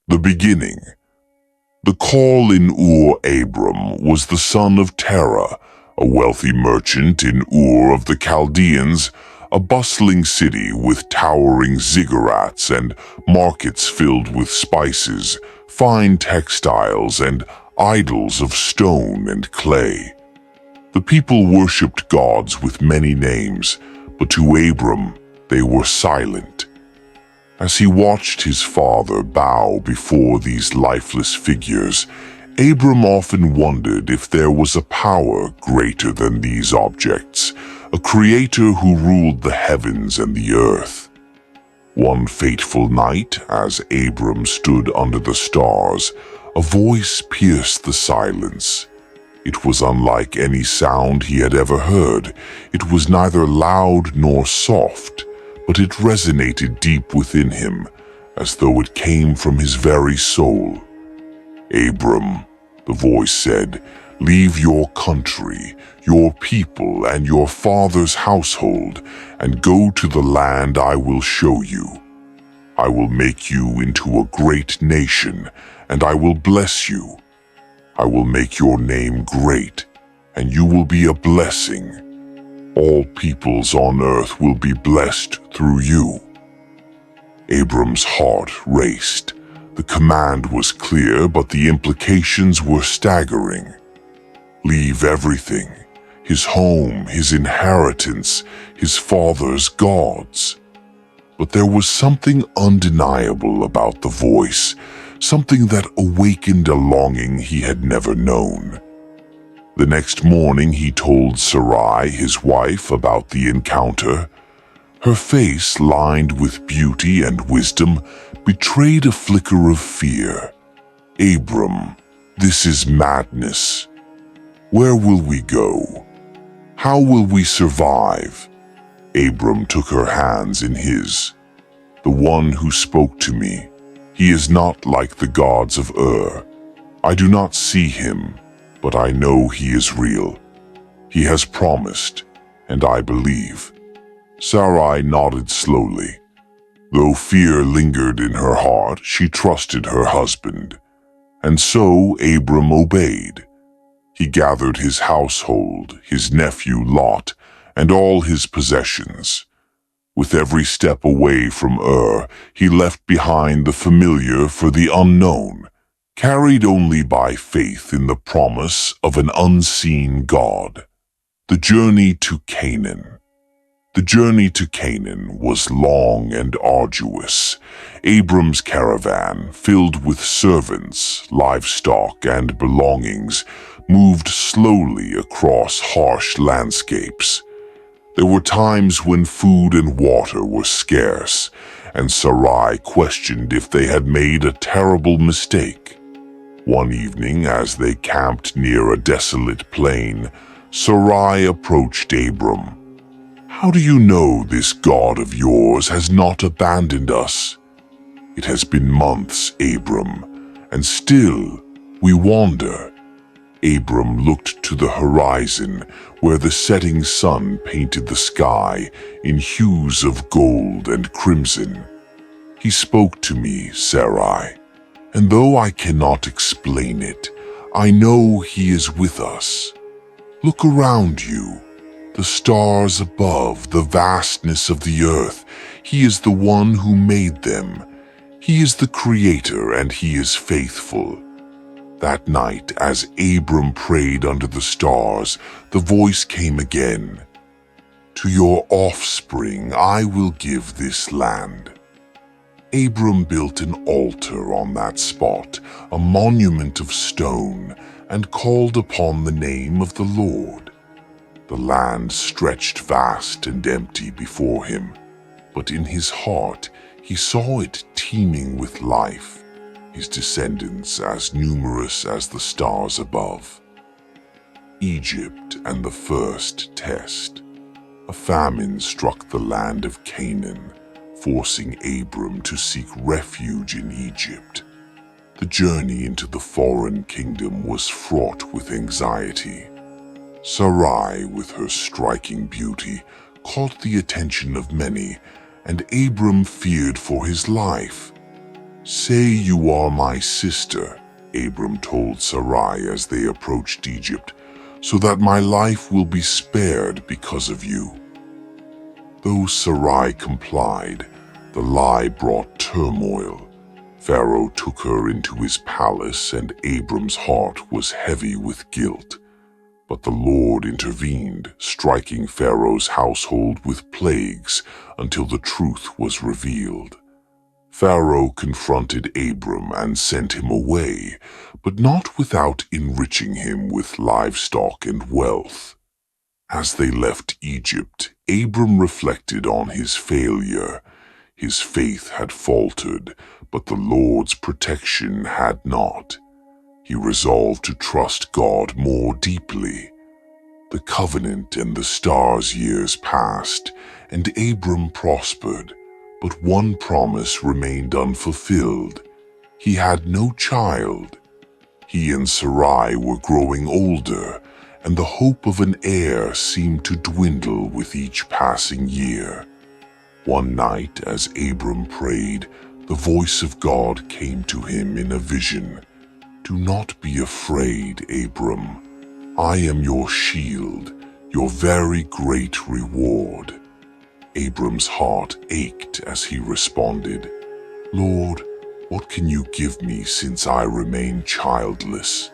The beginning. The call in Abram was the son of Terah, a wealthy merchant in Ur of the Chaldeans, a bustling city with towering ziggurats and markets filled with spices, fine textiles, and idols of stone and clay. The people worshipped gods with many names, but to Abram they were silent. As he watched his father bow before these lifeless figures, Abram often wondered if there was a power greater than these objects, a creator who ruled the heavens and the earth. One fateful night, as Abram stood under the stars, a voice pierced the silence. It was unlike any sound he had ever heard. It was neither loud nor soft, but it resonated deep within him, as though it came from his very soul. "Abram," the voice said, "leave your country, your people, and your father's household, and go to the land I will show you. I will make you into a great nation, and I will bless you. I will make your name great, and you will be a blessing. All peoples on earth will be blessed through you." Abram's heart raced. The command was clear, but the implications were staggering. Leave everything: his home, his inheritance, his father's gods. But there was something undeniable about the voice, something that awakened a longing he had never known. The next morning he told Sarai, his wife, about the encounter. Her face, lined with beauty and wisdom, betrayed a flicker of fear. "Abram, this is madness. Where will we go? How will we survive?" Abram took her hands in his. "The one who spoke to me, he is not like the gods of Ur. I do not see him, but I know he is real. He has promised, and I believe." Sarai nodded slowly. Though fear lingered in her heart, she trusted her husband. And so Abram obeyed. He gathered his household, his nephew Lot, and all his possessions. With every step away from Ur, he left behind the familiar for the unknown, carried only by faith in the promise of an unseen God. The journey to Canaan. The journey to Canaan was long and arduous. Abram's caravan, filled with servants, livestock, and belongings, moved slowly across harsh landscapes. There were times when food and water were scarce, and Sarai questioned if they had made a terrible mistake. One evening, as they camped near a desolate plain, Sarai approached Abram. "How do you know this God of yours has not abandoned us?" "It has been months, Abram, and still we wander." Abram looked to the horizon, where the setting sun painted the sky in hues of gold and crimson. "He spoke to me, Sarai, and though I cannot explain it, I know he is with us. Look around you. The stars above, the vastness of the earth. He is the one who made them. He is the creator, and he is faithful." That night, as Abram prayed under the stars, the voice came again. "To your offspring I will give this land." Abram built an altar on that spot, a monument of stone, and called upon the name of the Lord. The land stretched vast and empty before him, but in his heart he saw it teeming with life, his descendants as numerous as the stars above. Egypt and the first test. A famine struck the land of Canaan, forcing Abram to seek refuge in Egypt. The journey into the foreign kingdom was fraught with anxiety. Sarai, with her striking beauty, caught the attention of many, and Abram feared for his life. "Say you are my sister," Abram told Sarai as they approached Egypt, "so that my life will be spared because of you." Though Sarai complied, the lie brought turmoil. Pharaoh took her into his palace, and Abram's heart was heavy with guilt. But the Lord intervened, striking Pharaoh's household with plagues until the truth was revealed. Pharaoh confronted Abram and sent him away, but not without enriching him with livestock and wealth. As they left Egypt, Abram reflected on his failure. His faith had faltered, but the Lord's protection had not. He resolved to trust God more deeply. The covenant and the stars years passed, and Abram prospered, but one promise remained unfulfilled. He had no child. He and Sarai were growing older, and the hope of an heir seemed to dwindle with each passing year. One night, as Abram prayed, the voice of God came to him in a vision. "Do not be afraid, Abram. I am your shield, your very great reward." Abram's heart ached as he responded, "Lord, what can you give me since I remain childless?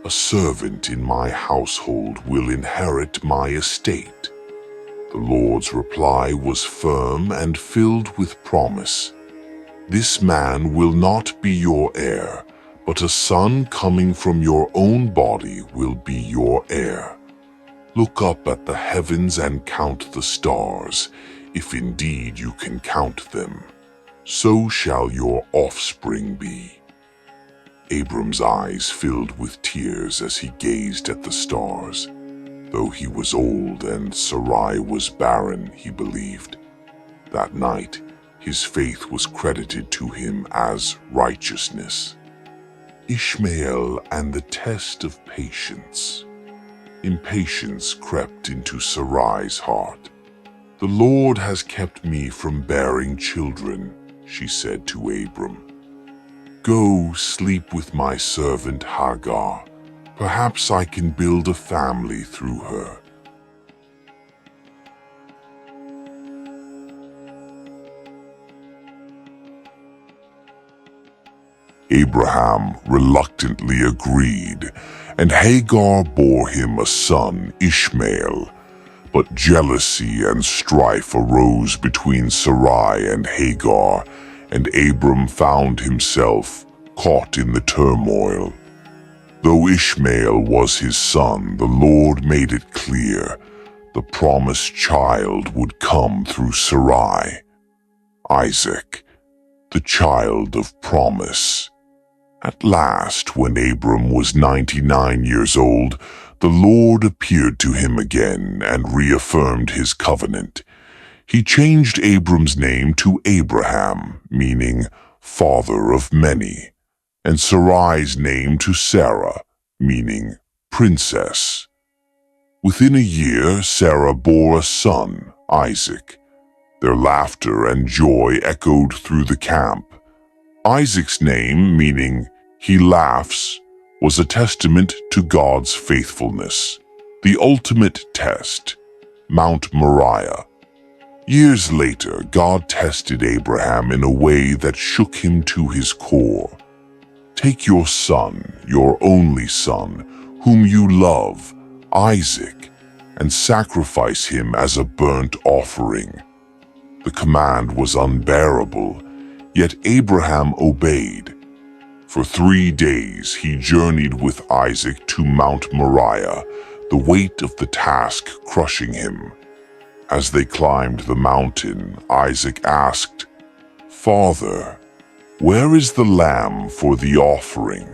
A servant in my household will inherit my estate." The Lord's reply was firm and filled with promise. "This man will not be your heir, but a son coming from your own body will be your heir. Look up at the heavens and count the stars, if indeed you can count them. So shall your offspring be." Abram's eyes filled with tears as he gazed at the stars. Though he was old and Sarai was barren, he believed. That night, his faith was credited to him as righteousness. Ishmael and the test of patience. Impatience crept into Sarai's heart. "The Lord has kept me from bearing children," she said to Abram. "Go sleep with my servant Hagar. Perhaps I can build a family through her." Abraham reluctantly agreed, and Hagar bore him a son, Ishmael. But jealousy and strife arose between Sarai and Hagar, and Abram found himself caught in the turmoil. Though Ishmael was his son, the Lord made it clear the promised child would come through Sarai, Isaac, the child of promise. At last, when Abram was 99 years old, the Lord appeared to him again and reaffirmed his covenant. He changed Abram's name to Abraham, meaning father of many, and Sarai's name to Sarah, meaning princess. Within a year, Sarah bore a son, Isaac. Their laughter and joy echoed through the camp. Isaac's name, meaning he laughs, was a testament to God's faithfulness. The ultimate test, Mount Moriah. Years later, God tested Abraham in a way that shook him to his core. "Take your son, your only son, whom you love, Isaac, and sacrifice him as a burnt offering." The command was unbearable, yet Abraham obeyed. For 3 days he journeyed with Isaac to Mount Moriah, the weight of the task crushing him. As they climbed the mountain, Isaac asked, "Father, where is the lamb for the offering?"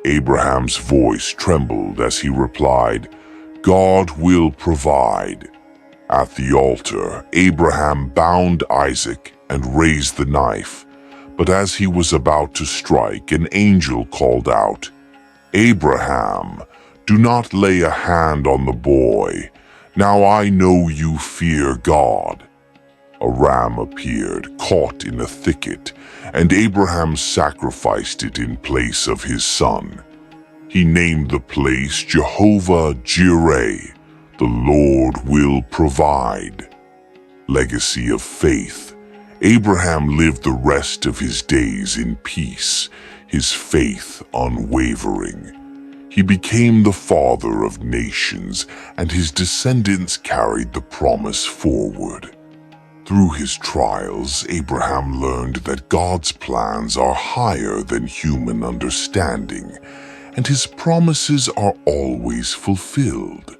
Abraham's voice trembled as he replied, "God will provide." At the altar, Abraham bound Isaac and raised the knife. But as he was about to strike, an angel called out, "Abraham, do not lay a hand on the boy. Now I know you fear God." A ram appeared, caught in a thicket, and Abraham sacrificed it in place of his son. He named the place Jehovah Jireh, the Lord will provide. Legacy of faith. Abraham lived the rest of his days in peace, his faith unwavering. He became the father of nations, and his descendants carried the promise forward. Through his trials, Abraham learned that God's plans are higher than human understanding, and his promises are always fulfilled.